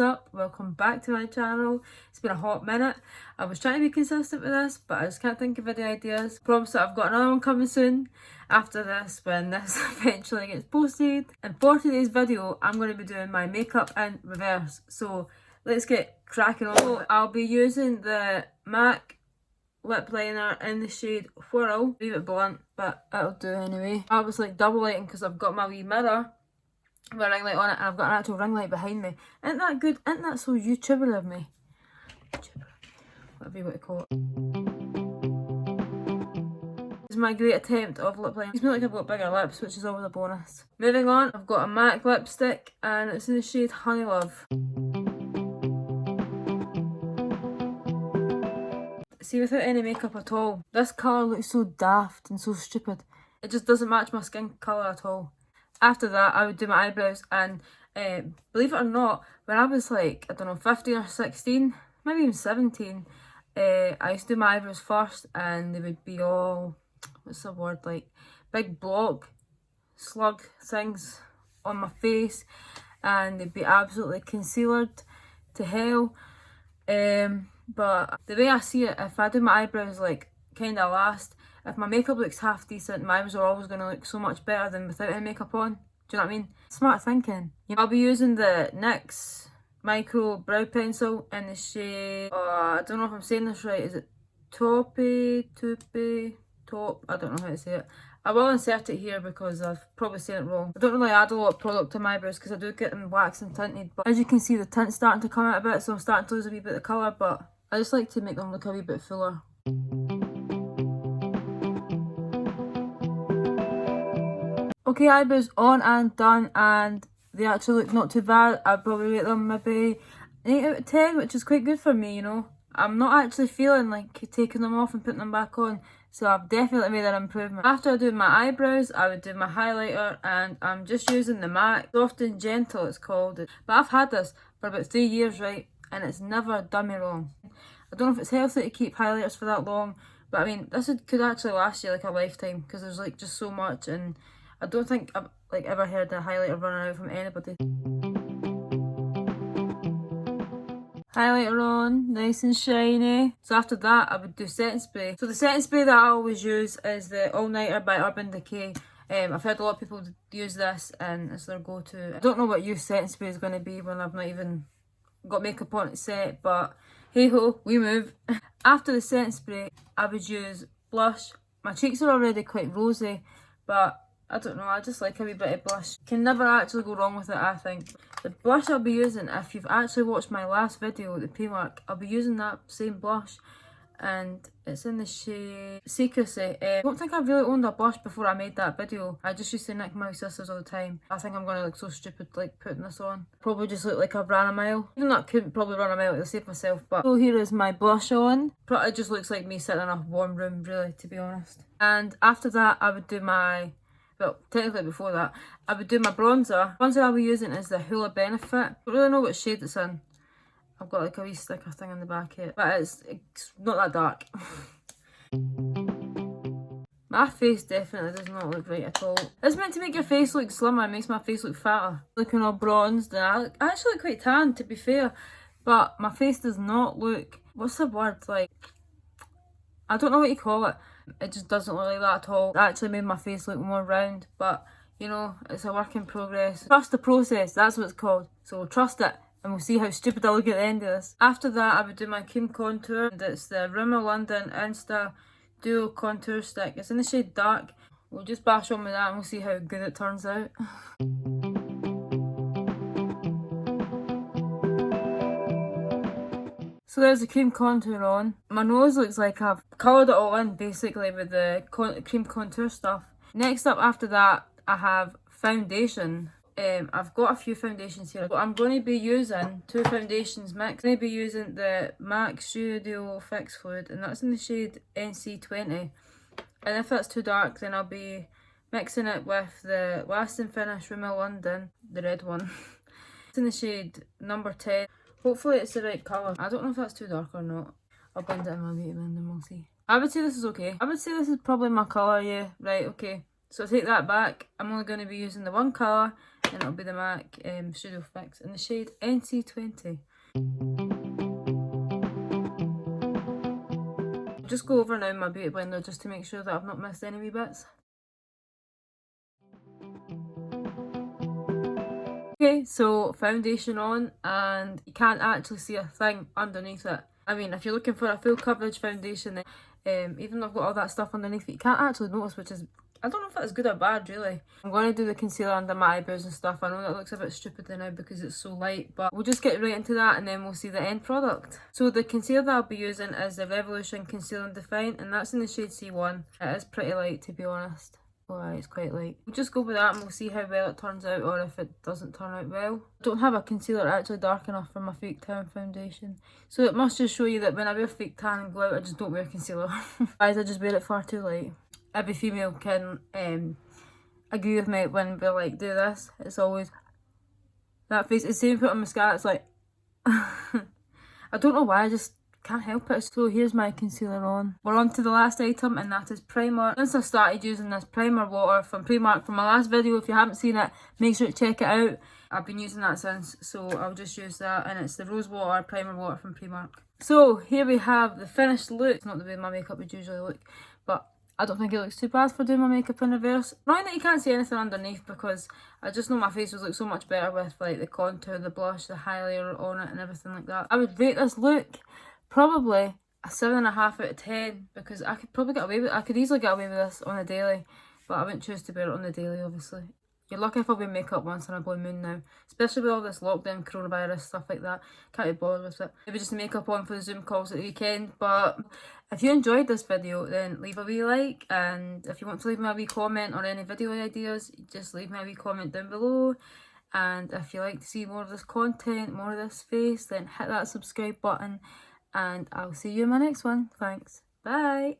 up? Welcome back to my channel. It's been a hot minute. I was trying to be consistent with this, but I just can't think of any ideas. Promise that I've got another one coming soon after this, when this eventually gets posted. And for today's video, I'm going to be doing my makeup in reverse. So let's get cracking on. So I'll be using the MAC lip liner in the shade Whirl. A bit blunt, but it'll do anyway. I was like double lighting because I've got my wee mirror with a ring light on it, and I've got an actual ring light behind me. Isn't that good? Isn't that so YouTuber of me? Whatever you want to call it. This is my great attempt of lip liner. It makes me like I've got bigger lips, which is always a bonus. Moving on, I've got a MAC lipstick and it's in the shade Honey Love. See, without any makeup at all, this colour looks so daft and so stupid. It just doesn't match my skin colour at all. After that, I would do my eyebrows, and believe it or not, when I was like, I don't know, 15 or 16, maybe even 17, I used to do my eyebrows first, and they would be all, what's the word, like big block slug things on my face, and they'd be absolutely concealered to hell. But the way I see it, if I do my eyebrows like kind of last, if my makeup looks half decent, my eyebrows are always going to look so much better than without any makeup on. Do you know what I mean? Smart thinking. I'll be using the NYX Micro Brow Pencil in the shade, I don't know if I'm saying this right, is it Top? I don't know how to say it. I will insert it here because I've probably said it wrong. I don't really add a lot of product to my eyebrows because I do get them waxed and tinted, but as you can see, the tint's starting to come out a bit, so I'm starting to lose a wee bit of colour, but I just like to make them look a wee bit fuller. Okay, eyebrows on and done, and they actually look not too bad. I'd probably rate them maybe 8 out of 10, which is quite good for me, you know. I'm not actually feeling like taking them off and putting them back on, so I've definitely made an improvement. After I do my eyebrows, I would do my highlighter, and I'm just using the MAC Soft and Gentle, it's called. But I've had this for about 3 years, right, and it's never done me wrong. I don't know if it's healthy to keep highlighters for that long, but I mean, this could actually last you like a lifetime, because there's like just so much, and I don't think I've like ever heard a highlighter running out from anybody. Highlighter on, nice and shiny. So after that, I would do setting spray. So the setting spray that I always use is the All Nighter by Urban Decay. I've heard a lot of people use this, and it's their go-to. I don't know what use setting spray is going to be when I've not even got makeup on it set, but hey ho, we move. After the setting spray, I would use blush. My cheeks are already quite rosy, but I don't know, I just like a wee bit of blush. Can never actually go wrong with it, I think. The blush I'll be using, if you've actually watched my last video with the P-Mark, I'll be using that same blush, and it's in the shade Secrecy. I don't think I've really owned a blush before I made that video. I just used to nick my sisters all the time. I think I'm going to look so stupid like putting this on. Probably just look like I've ran a mile. Even though I couldn't probably run a mile to save myself, but so here is my blush on. It just looks like me sitting in a warm room, really, to be honest. And after that, I would do my, well, technically before that, I would do my bronzer. The bronzer I'll be using is the Hula Benefit. I don't really know what shade it's in. I've got like a wee sticker thing on the back here, but it's not that dark. My face definitely does not look right at all. It's meant to make your face look slimmer, it makes my face look fatter. Looking all bronzed, and I actually look quite tan, to be fair, but my face does not look, what's the word, like, I don't know what you call it. It just doesn't look like that at all. It actually made my face look more round, but you know, it's a work in progress. Trust the process, that's what it's called. So trust it, and we'll see how stupid I look at the end of this. After that, I would do my cream contour, and it's the Rimmel London Insta Duo Contour Stick. It's in the shade Dark. We'll just bash on with that and we'll see how good it turns out. So there's the cream contour on. My nose looks like I've coloured it all in basically with the cream contour stuff. Next up after that, I have foundation. I've got a few foundations here. I'm going to be using 2 foundations mixed. I'm going to be using the MAC Studio Fix Fluid, and that's in the shade NC20. And if that's too dark, then I'll be mixing it with the Last and Finish Rimmel London, the red one. It's in the shade number 10. Hopefully it's the right colour. I don't know if that's too dark or not. I'll blend it in my beauty blender and we'll see. I would say this is okay. I would say this is probably my colour, yeah. Right, okay. So I take that back. I'm only going to be using the one colour, and it'll be the MAC Studio Fix in the shade NC20. I'll just go over now my beauty blender just to make sure that I've not missed any wee bits. Okay, so foundation on, and you can't actually see a thing underneath it. I mean, if you're looking for a full coverage foundation, then even though I've got all that stuff underneath it, you can't actually notice, which is, I don't know if that's good or bad, really. I'm going to do the concealer under my eyebrows and stuff. I know that looks a bit stupid now because it's so light, but we'll just get right into that and then we'll see the end product. So the concealer that I'll be using is the Revolution Conceal and Define, and that's in the shade C1. It is pretty light, to be honest. Alright, it's quite light. We'll just go with that and we'll see how well it turns out, or if it doesn't turn out well. I don't have a concealer actually dark enough for my fake tan foundation, so it must just show you that when I wear fake tan and go out, I just don't wear concealer. Guys, I just wear it far too light. Every female can agree with me when we like do this. It's always that face. It's same put on mascara. It's like I don't know why. I just can't help it. So here's my concealer on. We're on to the last item, and that is primer. Since I started using this primer water from Primark from my last video, if you haven't seen it, make sure to check it out. I've been using that since, so I'll just use that, and it's the Rose Water Primer Water from Primark. So here we have the finished look. It's not the way my makeup would usually look, but I don't think it looks too bad for doing my makeup in reverse. Knowing that you can't see anything underneath, because I just know my face would look so much better with like the contour, the blush, the highlighter on it and everything like that. I would rate this look probably a 7.5 out of 10, because I could probably get away with it. I could easily get away with this on a daily, but I wouldn't choose to wear it on the daily, obviously. You're lucky if I wear makeup once in a blue moon now, especially with all this lockdown, coronavirus, stuff like that. Can't be bothered with it. Maybe just makeup on for the Zoom calls at the weekend. But if you enjoyed this video, then leave a wee like, and if you want to leave me a wee comment or any video ideas, just leave me a wee comment down below. And if you like to see more of this content, more of this face, then hit that subscribe button, and I'll see you in my next one. Thanks. Bye.